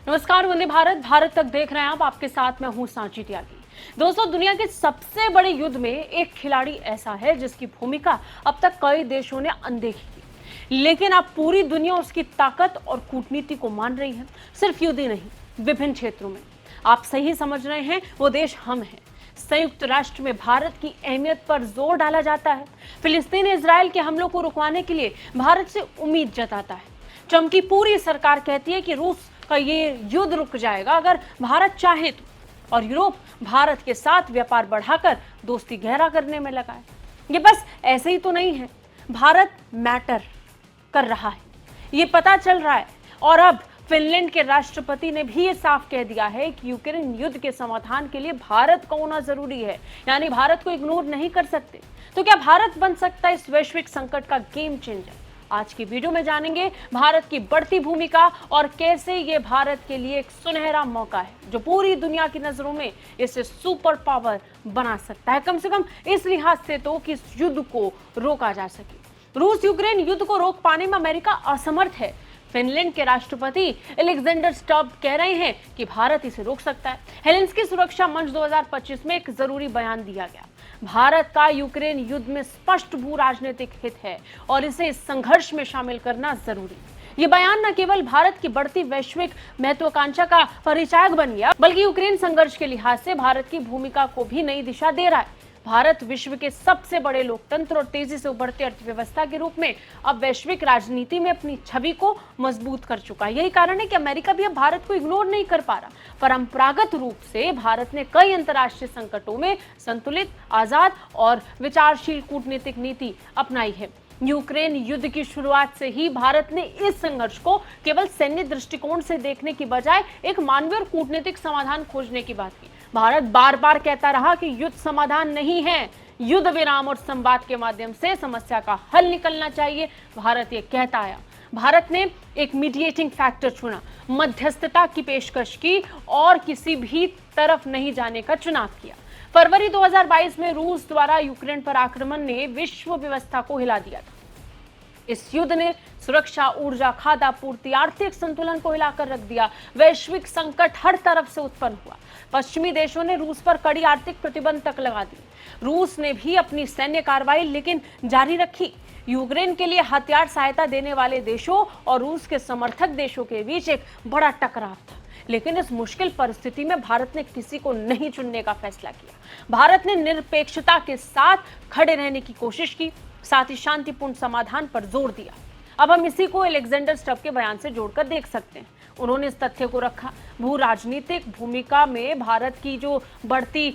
नमस्कार, वंदे भारत। भारत तक देख रहे हैं आप। आपके साथ मैं हूं सांची त्यागी। दोस्तों, दुनिया के सबसे बड़े युद्ध में एक खिलाड़ी ऐसा है जिसकी भूमिका अब तक कई देशों ने अनदेखी की, लेकिन अब पूरी दुनिया उसकी ताकत और कूटनीति को मान रही है। सिर्फ युद्ध ही नहीं, विभिन्न क्षेत्रों में। आप सही समझ रहे हैं, वो देश हम हैं। संयुक्त राष्ट्र में भारत की अहमियत पर जोर डाला जाता है। फिलिस्तीन इजराइल के हमलों को रुकवाने के लिए भारत से उम्मीद जताता है। ट्रंप की पूरी सरकार कहती है कि रूस का ये युद्ध रुक जाएगा अगर भारत चाहे तो, और यूरोप भारत के साथ व्यापार बढ़ाकर दोस्ती गहरा करने में लगा है। ये बस ऐसे ही तो नहीं है, भारत मैटर कर रहा है, ये पता चल रहा है। और अब फिनलैंड के राष्ट्रपति ने भी ये साफ कह दिया है कि यूक्रेन युद्ध के समाधान के लिए भारत का होना जरूरी है, यानी भारत को इग्नोर नहीं कर सकते। तो क्या भारत बन सकता है इस वैश्विक संकट का गेम चेंजर? आज की वीडियो में जानेंगे भारत की बढ़ती भूमिका और कैसे ये भारत के लिए एक सुनहरा मौका है जो पूरी दुनिया की नजरों में इसे सुपर पावर बना सकता है, कम से कम इस लिहाज से तो कि इस युद्ध को रोका जा सके। रूस यूक्रेन युद्ध को रोक पाने में अमेरिका असमर्थ है। फिनलैंड के राष्ट्रपति अलेक्जेंडर स्टब कह रहे हैं कि भारत इसे रोक सकता है। हेलेंस्की सुरक्षा मंच 2025 में एक जरूरी बयान दिया गया। भारत का यूक्रेन युद्ध में स्पष्ट भू राजनीतिक हित है और इसे इस संघर्ष में शामिल करना जरूरी। ये बयान न केवल भारत की बढ़ती वैश्विक महत्वाकांक्षा का परिचायक बन गया, बल्कि यूक्रेन संघर्ष के लिहाज से भारत की भूमिका को भी नई दिशा दे रहा है। भारत विश्व के सबसे बड़े लोकतंत्र और तेजी से उभरती अर्थव्यवस्था के रूप में अब वैश्विक राजनीति में अपनी छवि को मजबूत कर चुका है। यही कारण है कि अमेरिका भी अब भारत को इग्नोर नहीं कर पा रहा। परंपरागत रूप से भारत ने कई अंतर्राष्ट्रीय संकटों में संतुलित, आजाद और विचारशील कूटनीतिक नीति अपनाई है। यूक्रेन युद्ध की शुरुआत से ही भारत ने इस संघर्ष को केवल सैन्य दृष्टिकोण से देखने की बजाय एक मानवीय और कूटनीतिक समाधान खोजने की बात की। भारत बार बार कहता रहा कि युद्ध समाधान नहीं है, युद्ध विराम और संवाद के माध्यम से समस्या का हल निकलना चाहिए। भारत ये कहता आया। भारत ने एक मीडिएटिंग फैक्टर चुना, मध्यस्थता की पेशकश की और किसी भी तरफ नहीं जाने का चुनाव किया। फरवरी 2022 में रूस द्वारा यूक्रेन पर आक्रमण ने विश्व व्यवस्था को हिला दिया था। इस युद्ध ने सुरक्षा, ऊर्जा, खाद्य आपूर्ति, आर्थिक संतुलन को हिलाकर रख दिया। वैश्विक संकट हर तरफ से उत्पन्न हुआ। पश्चिमी देशों ने रूस पर कड़ी आर्थिक प्रतिबंध तक लगा दिए। रूस ने भी अपनी सैन्य कार्रवाई लेकिन जारी रखी। यूक्रेन के लिए हथियार सहायता देने वाले देशों और रूस के समर्थक देशों के बीच एक बड़ा टकराव था। लेकिन इस मुश्किल परिस्थिति में भारत ने किसी को नहीं चुनने का फैसला किया। भारत ने निरपेक्षता के साथ खड़े रहने की कोशिश की, साथ ही शांतिपूर्ण समाधान पर जोर दिया। अब हम इसी को अलेक्जेंडर स्टब के बयान से जोड़कर देख सकते हैं। उन्होंने इस तथ्य को रखा, भू राजनीतिक भूमिका में भारत की जो बढ़ती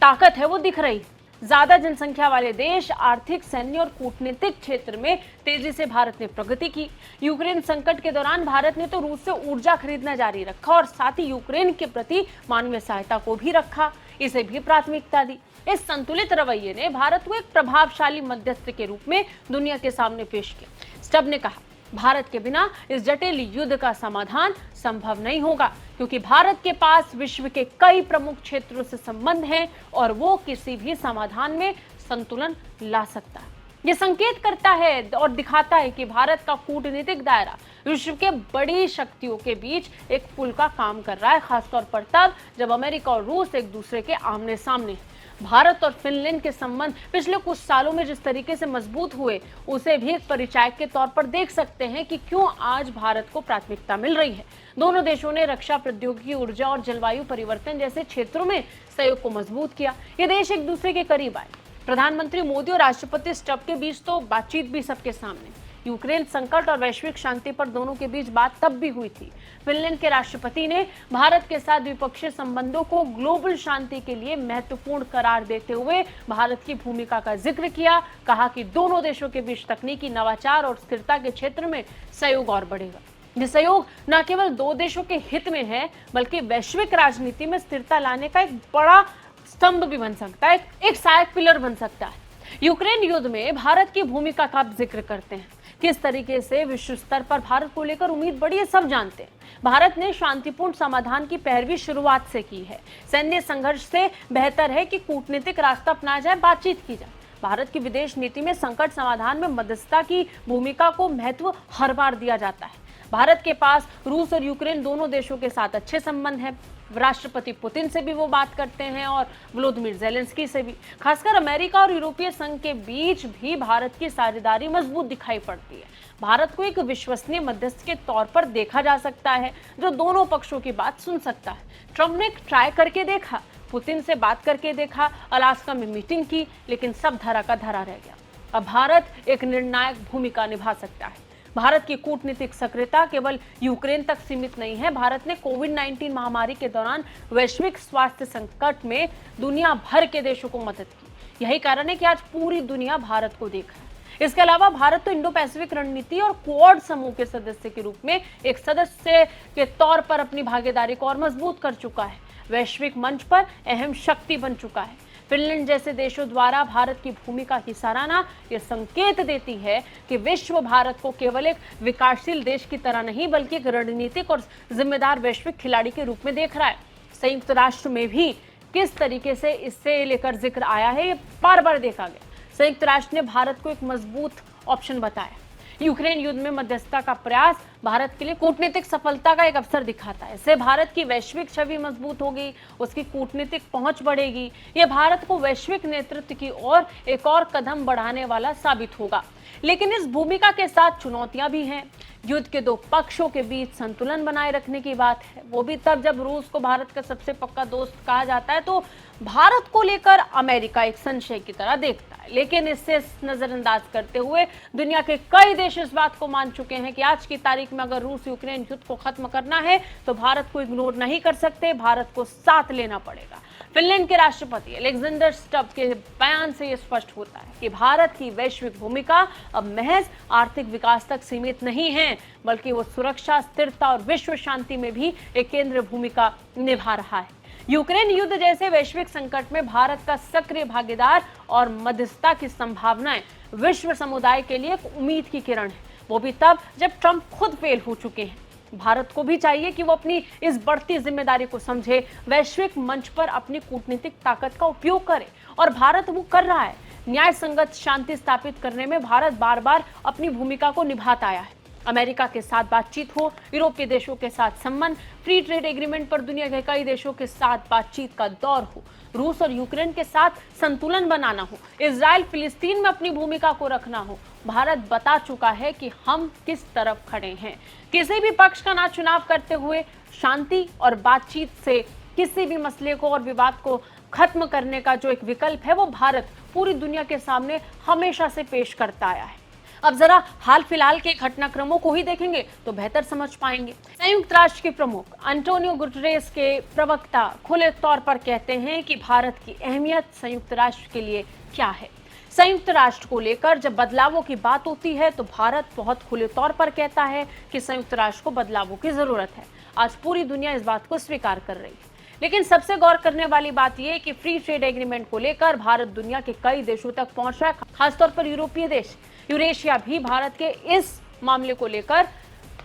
ताकत है वो दिख रही। ज्यादा जनसंख्या वाले देश, आर्थिक, सैन्य और कूटनीतिक क्षेत्र में तेजी से भारत ने प्रगति की। यूक्रेन संकट के दौरान भारत ने तो रूस से ऊर्जा खरीदना जारी रखा और साथ ही यूक्रेन के प्रति मानवीय सहायता को भी रखा, इसे भी प्राथमिकता दी। इस संतुलित रवैये ने भारत को एक प्रभावशाली मध्यस्थ के रूप में दुनिया के सामने पेश किया। स्टब ने कहा, भारत के बिना इस जटिल युद्ध का समाधान संभव नहीं होगा, क्योंकि भारत के पास विश्व के कई प्रमुख क्षेत्रों से संबंध हैं और वो किसी भी समाधान में संतुलन ला सकता है। ये संकेत करता है और दिखाता है कि भारत का कूटनीतिक दायरा विश्व के बड़ी शक्तियों के बीच एक पुल का काम कर रहा है, खासतौर पर तब जब अमेरिका और रूस एक दूसरे के आमने सामने हैं। भारत और फिनलैंड के संबंध पिछले कुछ सालों में जिस तरीके से मजबूत हुए, उसे भी एक परिचायक के तौर पर देख सकते हैं कि क्यों आज भारत को प्राथमिकता मिल रही है। दोनों देशों ने रक्षा, प्रौद्योगिकी, ऊर्जा और जलवायु परिवर्तन जैसे क्षेत्रों में सहयोग को मजबूत किया। ये देश एक दूसरे के करीब आए। प्रधानमंत्री मोदी और राष्ट्रपति स्टब के बीच तो बातचीत भी सबके सामने। यूक्रेन संकट और वैश्विक शांति पर दोनों के बीच बात तब भी हुई थी। फिनलैंड के राष्ट्रपति ने भारत के साथ द्विपक्षीय संबंधों को ग्लोबल शांति के लिए महत्वपूर्ण करार देते हुए भारत की भूमिका का जिक्र किया। कहा कि दोनों देशों के बीच तकनीकी, नवाचार और स्थिरता के क्षेत्र में सहयोग और बढ़ेगा। ये सहयोग न केवल दो देशों के हित में है, बल्कि वैश्विक राजनीति में स्थिरता लाने का एक बड़ा स्तंभ भी बन सकता है, एक सहायक पिलर बन सकता है। यूक्रेन युद्ध में भारत की भूमिका का आप जिक्र करते हैं। किस तरीके से विश्व स्तर पर भारत को लेकर उम्मीद बढ़ी है, सब जानते हैं। भारत ने शांतिपूर्ण समाधान की पहलवी शुरुआत से की है। सैन्य संघर्ष से बेहतर है कि कूटनीतिक रास्ता अपनाया जाए, बातचीत की जाए। भारत की विदेश नीति में संकट समाधान में मध्यस्थता की भूमिका को महत्व हर बार दिया जाता है। भारत के पास रूस और यूक्रेन दोनों देशों के साथ अच्छे संबंध हैं। राष्ट्रपति पुतिन से भी वो बात करते हैं और व्लादिमीर ज़ेलेंस्की से भी। खासकर अमेरिका और यूरोपीय संघ के बीच भी भारत की साझेदारी मजबूत दिखाई पड़ती है। भारत को एक विश्वसनीय मध्यस्थ के तौर पर देखा जा सकता है, जो दोनों पक्षों की बात सुन सकता है। ट्रंप ने ट्राई करके देखा, पुतिन से बात करके देखा, अलास्का में मीटिंग की, लेकिन सब धरा का धरा रह गया। अब भारत एक निर्णायक भूमिका निभा सकता है। भारत की कूटनीतिक सक्रियता केवल यूक्रेन तक सीमित नहीं है। भारत ने कोविड-19 महामारी के दौरान वैश्विक स्वास्थ्य संकट में दुनिया भर के देशों को मदद की। यही कारण है कि आज पूरी दुनिया भारत को देख रहा है। इसके अलावा भारत तो इंडो पैसिफिक रणनीति और क्वाड समूह के सदस्य के रूप में एक सदस्य के तौर पर अपनी भागीदारी को और मजबूत कर चुका है। वैश्विक मंच पर अहम शक्ति बन चुका है। फिनलैंड जैसे देशों द्वारा भारत की भूमिका की सराहना यह संकेत देती है कि विश्व भारत को केवल एक विकासशील देश की तरह नहीं, बल्कि एक रणनीतिक और जिम्मेदार वैश्विक खिलाड़ी के रूप में देख रहा है। संयुक्त राष्ट्र में भी किस तरीके से इससे लेकर जिक्र आया है, ये बार बार देखा गया। संयुक्त राष्ट्र ने भारत को एक मजबूत ऑप्शन बताया। यूक्रेन युद्ध में मध्यस्थता का प्रयास भारत के लिए कूटनीतिक सफलता का एक अवसर दिखाता है। इससे भारत की वैश्विक छवि मजबूत होगी, उसकी कूटनीतिक पहुंच बढ़ेगी। यह भारत को वैश्विक नेतृत्व की ओर एक और कदम बढ़ाने वाला साबित होगा। लेकिन इस भूमिका के साथ चुनौतियां भी हैं। युद्ध के दो पक्षों के बीच संतुलन बनाए रखने की बात है, वो भी तब जब रूस को भारत का सबसे पक्का दोस्त कहा जाता है तो भारत को लेकर अमेरिका एक संशय की तरह देखता है। लेकिन इससे नजरअंदाज करते हुए दुनिया के कई देश इस बात को मान चुके हैं कि आज की तारीख में अगर रूस यूक्रेन युद्ध को खत्म करना है तो भारत को इग्नोर नहीं कर सकते, भारत को साथ लेना पड़ेगा। फिनलैंड के राष्ट्रपति अलेक्जेंडर स्टब के बयान से यह स्पष्ट होता है कि भारत की वैश्विक भूमिका अब महज आर्थिक विकास तक सीमित नहीं है, बल्कि वो सुरक्षा, स्थिरता और विश्व शांति में भी एक केंद्रीय भूमिका निभा रहा है। यूक्रेन युद्ध जैसे वैश्विक संकट में भारत का सक्रिय भागीदार और मध्यस्थता की संभावनाएं विश्व समुदाय के लिए एक उम्मीद की किरण है, वो भी तब जब ट्रंप खुद फेल हो चुके हैं। भारत को भी चाहिए कि वो अपनी इस बढ़ती जिम्मेदारी को समझे, वैश्विक मंच पर अपनी कूटनीतिक ताकत का उपयोग करे, और भारत वो कर रहा है। न्याय संगत शांति स्थापित करने में भारत बार बार अपनी भूमिका को निभाता आया है। अमेरिका के साथ बातचीत हो, यूरोपीय देशों के साथ संबंध, फ्री ट्रेड एग्रीमेंट पर दुनिया के कई देशों के साथ बातचीत का दौर हो, रूस और यूक्रेन के साथ संतुलन बनाना हो, इजराइल फिलिस्तीन में अपनी भूमिका को रखना हो, भारत बता चुका है कि हम किस तरफ खड़े हैं। किसी भी पक्ष का ना चुनाव करते हुए शांति और बातचीत से किसी भी मसले को और विवाद को खत्म करने का जो एक विकल्प है, वो भारत पूरी दुनिया के सामने हमेशा से पेश करता आया है। अब जरा हाल फिलहाल के घटनाक्रमों को ही देखेंगे तो बेहतर समझ पाएंगे। संयुक्त राष्ट्र के प्रमुख एंटोनियो गुटेरेस के प्रवक्ता खुले तौर पर कहते हैं कि भारत की अहमियत संयुक्त राष्ट्र के लिए क्या है। संयुक्त राष्ट्र को लेकर जब बदलावों की बात होती है तो भारत बहुत खुले तौर पर कहता है कि संयुक्त राष्ट्र को बदलावों की जरूरत है। आज पूरी दुनिया इस बात को स्वीकार कर रही है। लेकिन सबसे गौर करने वाली बात यह कि फ्री ट्रेड एग्रीमेंट को लेकर भारत दुनिया के कई देशों तक पहुंच रहा है, खासतौर पर यूरोपीय देश। यूरेशिया भी भारत के इस मामले को लेकर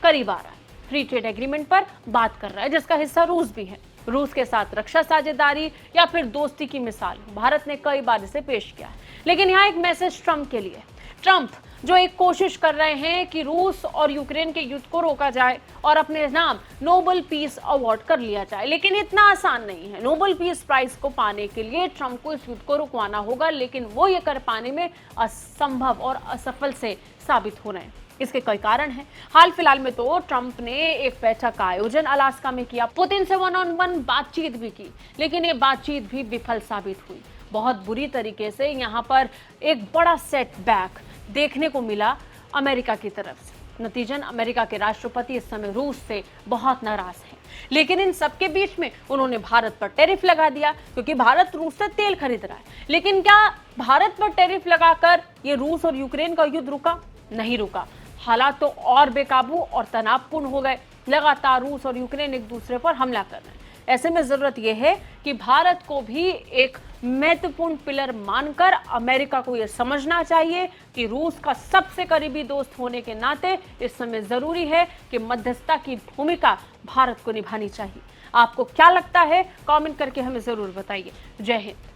करीब आ रहा है, फ्री ट्रेड एग्रीमेंट पर बात कर रहा है, जिसका हिस्सा रूस भी है। रूस के साथ रक्षा साझेदारी या फिर दोस्ती की मिसाल भारत ने कई बार इसे पेश किया है। लेकिन यहाँ एक मैसेज ट्रंप के लिए। ट्रंप जो एक कोशिश कर रहे हैं कि रूस और यूक्रेन के युद्ध को रोका जाए और अपने नाम नोबेल पीस अवार्ड कर लिया जाए, लेकिन इतना आसान नहीं है। नोबेल पीस प्राइज को पाने के लिए ट्रंप को इस युद्ध को रुकवाना होगा, लेकिन वो ये कर पाने में असंभव और असफल से साबित हो रहे हैं। इसके कई कारण हैं। हाल फिलहाल में तो ट्रंप ने एक बैठक का आयोजन अलास्का में किया, पुतिन से वन ऑन वन बातचीत भी की, लेकिन ये बातचीत भी विफल साबित हुई। बहुत बुरी तरीके से यहाँ पर एक बड़ा सेटबैक देखने को मिला अमेरिका की तरफ से। नतीजन अमेरिका के राष्ट्रपति इस समय रूस से बहुत नाराज हैं। लेकिन इन सबके बीच में उन्होंने भारत पर टैरिफ लगा दिया, क्योंकि भारत रूस से तेल खरीद रहा है। लेकिन क्या भारत पर टैरिफ लगाकर ये रूस और यूक्रेन का युद्ध रुका? नहीं रुका। हालात तो और बेकाबू और तनावपूर्ण हो गए। लगातार रूस और यूक्रेन एक दूसरे पर हमला कर रहे हैं। ऐसे में जरूरत यह है कि भारत को भी एक महत्वपूर्ण पिलर मानकर अमेरिका को यह समझना चाहिए कि रूस का सबसे करीबी दोस्त होने के नाते इस समय जरूरी है कि मध्यस्थता की भूमिका भारत को निभानी चाहिए। आपको क्या लगता है? कमेंट करके हमें जरूर बताइए। जय हिंद।